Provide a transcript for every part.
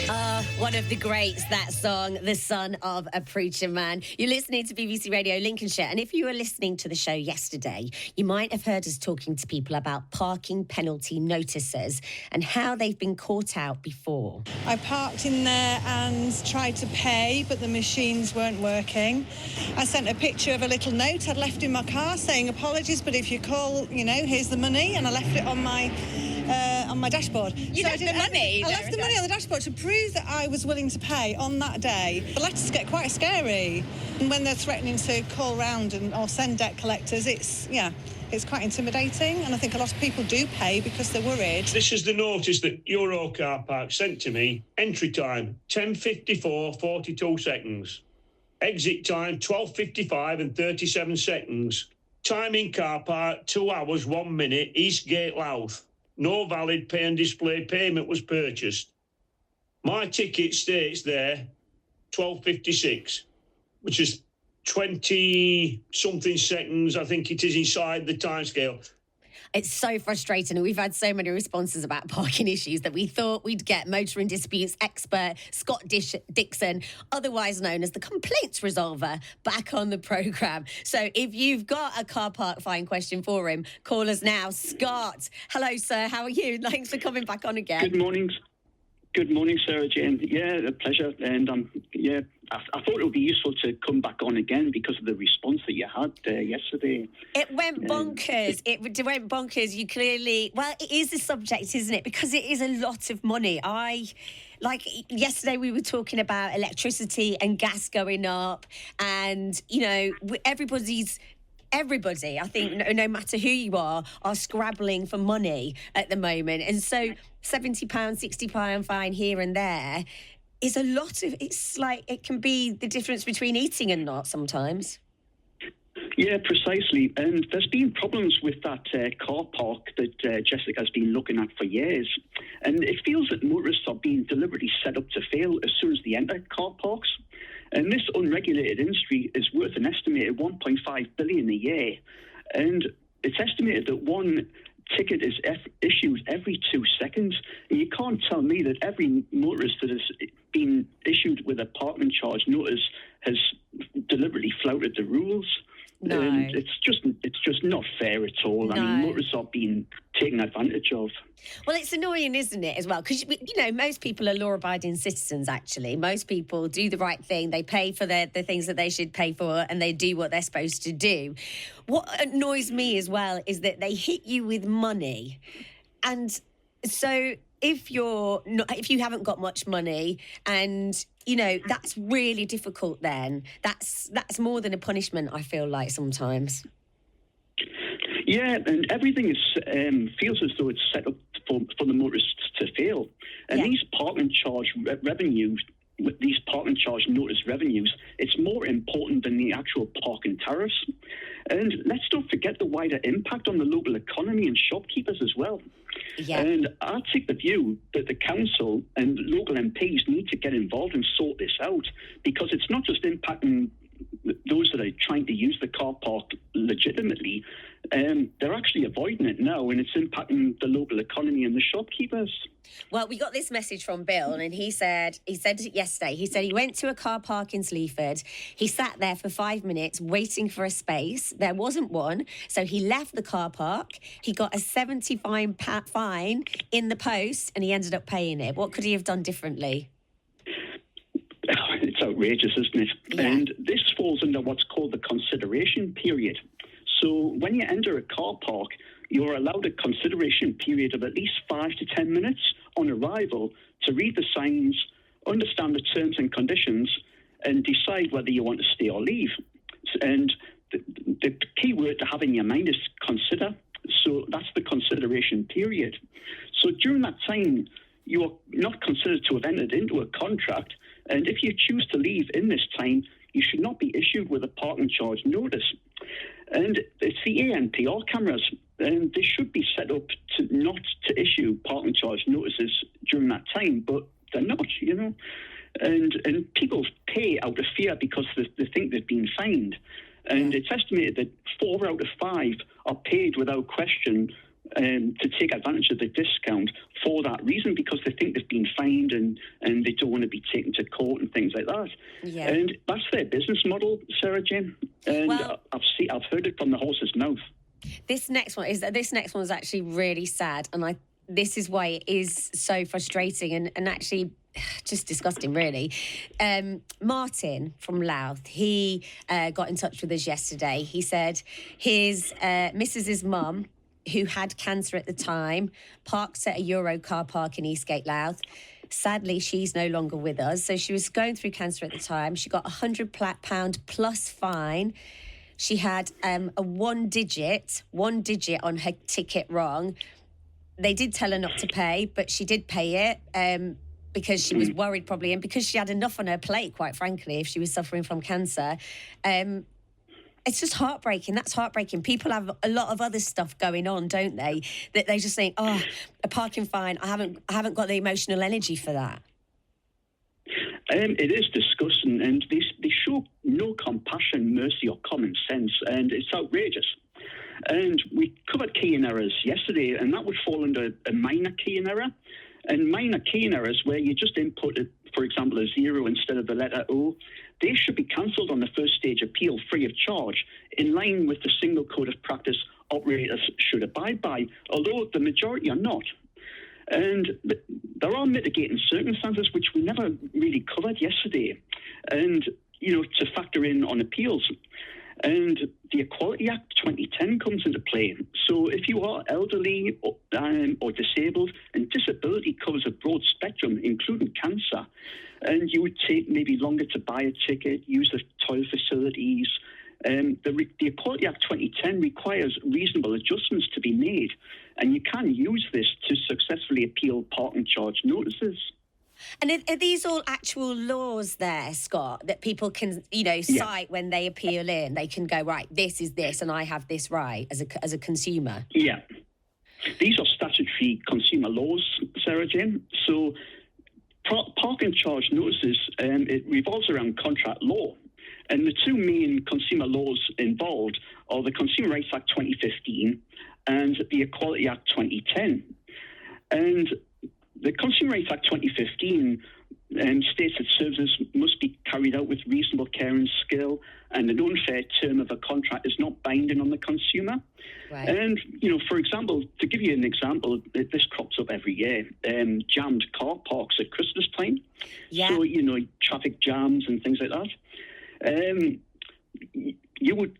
One of the greats, that song, The Son of a Preacher Man. You're listening to BBC Radio Lincolnshire, and if you were listening to the show yesterday, you might have heard us talking to people about parking penalty notices and how they've been caught out before. I parked in there and tried to pay, but the machines weren't working. I sent a picture of a little note I'd left in my car saying, apologies, but if you call, here's the money, and I left it on my dashboard. You left the money? I left the money on the dashboard to prove that I was willing to pay on that day. The letters get quite scary. And when they're threatening to call round or send debt collectors, it's quite intimidating. And I think a lot of people do pay because they're worried. This is the notice that Euro Car Park sent to me. Entry time, 10:54, 42 seconds. Exit time, 12:55 and 37 seconds. Time in car park, 2 hours, 1 minute, Eastgate, Louth. No valid pay and display payment was purchased. My ticket states there 12:56, which is 20-something seconds. I think it is inside the timescale. It's so frustrating, and we've had so many responses about parking issues that we thought we'd get motoring disputes expert Scott Dixon, otherwise known as the complaints resolver, back on the programme. So if you've got a car park fine question for him, call us now. Scott, hello, sir. How are you? Thanks for coming back on again. Good morning. Good morning, Sarah Jane. Yeah, a pleasure. And I thought it would be useful to come back on again because of the response that you had yesterday. It went bonkers. It went bonkers. You clearly... Well, it is a subject, isn't it? Because it is a lot of money. Yesterday we were talking about electricity and gas going up, and, everybody, I think, no matter who you are scrabbling for money at the moment. And so £70, £60 fine here and there is a lot of... It's like it can be the difference between eating and not sometimes. Yeah, precisely. And there's been problems with that car park that Jessica's been looking at for years. And it feels that motorists are being deliberately set up to fail as soon as they enter car parks. And this unregulated industry is worth an estimated $1.5 billion a year. And it's estimated that one ticket is issued every 2 seconds. And you can't tell me that every motorist that has been issued with a parking charge notice has deliberately flouted the rules. No. And it's just not fair at all. No. I mean, motorists are being taken advantage of. Well, it's annoying, isn't it, as well? Because, most people are law-abiding citizens, actually. Most people do the right thing. They pay for the things that they should pay for, and they do what they're supposed to do. What annoys me as well is that they hit you with money. And so if you haven't got much money and... that's really difficult then. That's more than a punishment, I feel like, sometimes. Yeah, and everything feels as though it's set up for the motorists to fail. And these parking charge revenues, these parking charge notice revenues, it's more important than the actual parking tariffs. And let's not forget the wider impact on the local economy and shopkeepers as well. Yeah. And I take the view that the council and local MPs need to get involved and sort this out, because it's not just impacting those that are trying to use the car park legitimately. They're actually avoiding it now, and it's impacting the local economy and the shopkeepers. Well, we got this message from Bill, and he said yesterday, he went to a car park in Sleaford. He sat there for 5 minutes waiting for a space. There wasn't one, so he left the car park. He got a £75 fine in the post, and he ended up paying it. What could he have done differently? It's outrageous, isn't it? Yeah. And this falls under what's called the consideration period. So when you enter a car park, you're allowed a consideration period of at least 5 to 10 minutes on arrival to read the signs, understand the terms and conditions, and decide whether you want to stay or leave. And the key word to have in your mind is consider. So that's the consideration period. So during that time, you are not considered to have entered into a contract. And if you choose to leave in this time, you should not be issued with a parking charge notice. And it's the ANPR cameras, and they should be set up to not to issue parking charge notices during that time, but they're not, And people pay out of fear because they think they've been fined. And it's estimated that 4 out of 5 are paid without question to take advantage of the discount for that reason, because they think they've been fined and they don't want to be taken to court and things like that. Yeah. And that's their business model, Sarah Jane. And I've heard it from the horse's mouth. This next one is actually really sad, and this is why it is so frustrating and actually just disgusting, really. Martin from Louth, he got in touch with us yesterday. He said his Mrs.'s mum, who had cancer at the time, parked at a Euro car park in Eastgate, Louth. Sadly, she's no longer with us. So she was going through cancer at the time. She got £100 plus fine. She had a one digit on her ticket wrong. They did tell her not to pay, but she did pay it because she was worried probably, and because she had enough on her plate, quite frankly, if she was suffering from cancer. It's just heartbreaking. That's heartbreaking. People have a lot of other stuff going on, don't they? That they just think, oh, a parking fine. I haven't got the emotional energy for that. It is disgusting, and they show no compassion, mercy, or common sense, and it's outrageous. And we covered keying errors yesterday, and that would fall under a minor keying error. And minor keying errors, where you just input, for example, a 0 instead of the letter O, they should be cancelled on the first stage appeal free of charge, in line with the single code of practice operators should abide by, although the majority are not. And there are mitigating circumstances which we never really covered yesterday, and, to factor in on appeals. And the Equality Act 2010 comes into play. So if you are elderly or disabled, and disability covers a broad spectrum, including cancer, and you would take maybe longer to buy a ticket, use the toilet facilities, the Equality Act 2010 requires reasonable adjustments to be made, and you can use this to successfully appeal parking charge notices. And are these all actual laws there, Scott, that people can, cite when they appeal in? They can go, right, this is this, and I have this right as a consumer. Yeah. These are statutory consumer laws, Sarah Jane. So parking charge notices, it revolves around contract law. And the two main consumer laws involved are the Consumer Rights Act 2015 and the Equality Act 2010. And the Consumer Rights Act 2015 states that services must be carried out with reasonable care and skill, and an unfair term of a contract is not binding on the consumer. Right. And, for example, to give you an example, this crops up every year, jammed car parks at Christmas time. Yeah. So, traffic jams and things like that. You would,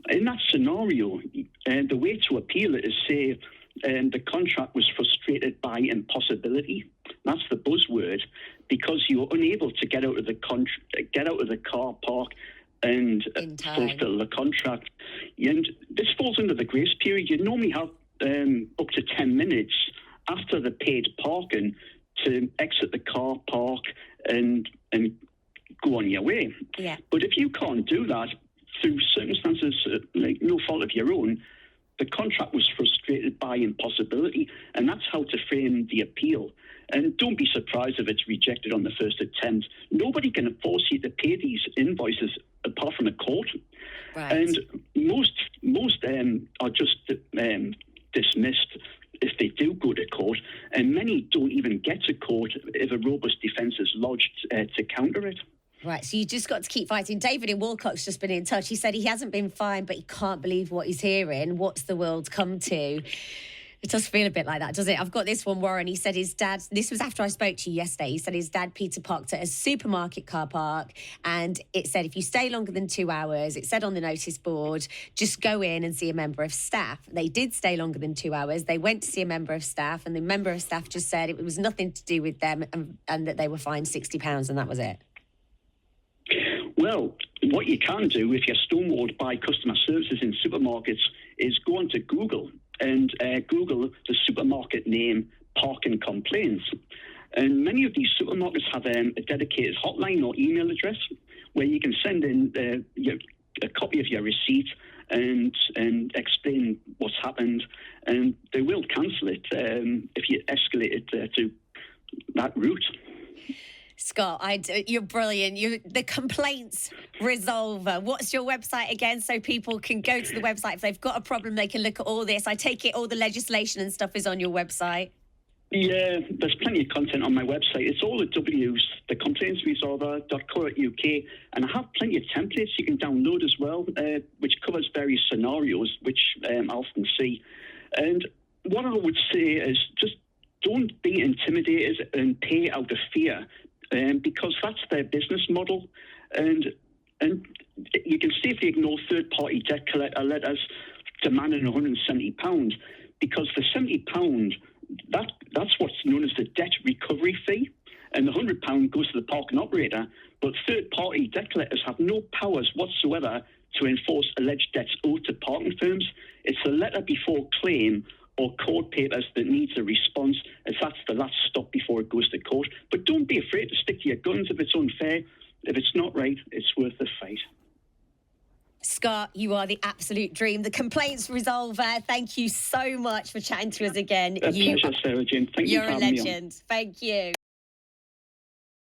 in that scenario, the way to appeal it is say, the contract was frustrated by impossibility. That's the buzzword, because you were unable to get out of the car park and fulfill the contract. And this falls under the grace period. You normally have up to 10 minutes after the paid parking to exit the car park and go on your way. Yeah. But if you can't do that through circumstances like no fault of your own, the contract was frustrated by impossibility, and that's how to frame the appeal. And don't be surprised if it's rejected on the first attempt. Nobody can force you to pay these invoices apart from a court. Right. And most are just dismissed if they do go to court, and many don't even get to court if a robust defence is lodged to counter it. Right, so you just got to keep fighting. David in Walcott's just been in touch. He said he hasn't been fined, but he can't believe what he's hearing. What's the world come to? It does feel a bit like that, doesn't it? I've got this one, Warren. He said his dad, this was after I spoke to you yesterday, he said his dad, Peter, parked at a supermarket car park, and it said if you stay longer than 2 hours, it said on the notice board, just go in and see a member of staff. They did stay longer than 2 hours. They went to see a member of staff, and the member of staff just said it was nothing to do with them and that they were fined £60, and that was it. Well, what you can do if you're stonewalled by customer services in supermarkets is go onto Google and Google the supermarket name parking complaints. And many of these supermarkets have a dedicated hotline or email address where you can send in a copy of your receipt and explain what's happened, and they will cancel it if you escalate it to that route. Scott, you're brilliant. The complaints Resolver. What's your website again so people can go to the website if they've got a problem, they can look at all this? I take it all the legislation and stuff is on your website. Yeah, there's plenty of content on my website. It's all the W's, thecomplaintsresolver.co.uk, and I have plenty of templates you can download as well, which covers various scenarios, which I often see. And what I would say is just don't be intimidated and pay out of fear, because that's their business model. And you can safely ignore third-party debt collector letters demanding £170, because the £70, that's what's known as the debt recovery fee, and the £100 goes to the parking operator. But third-party debt collectors have no powers whatsoever to enforce alleged debts owed to parking firms. It's the letter before claim or court papers that needs a response, as that's the last stop before it goes to court. But don't be afraid to stick to your guns if it's unfair. If it's not right, it's worth the fight. Scott, you are the absolute dream. The complaints resolver. Thank you so much for chatting to us again. A pleasure, Sarah Jane. Thank you for having me on. You're a legend. Thank you.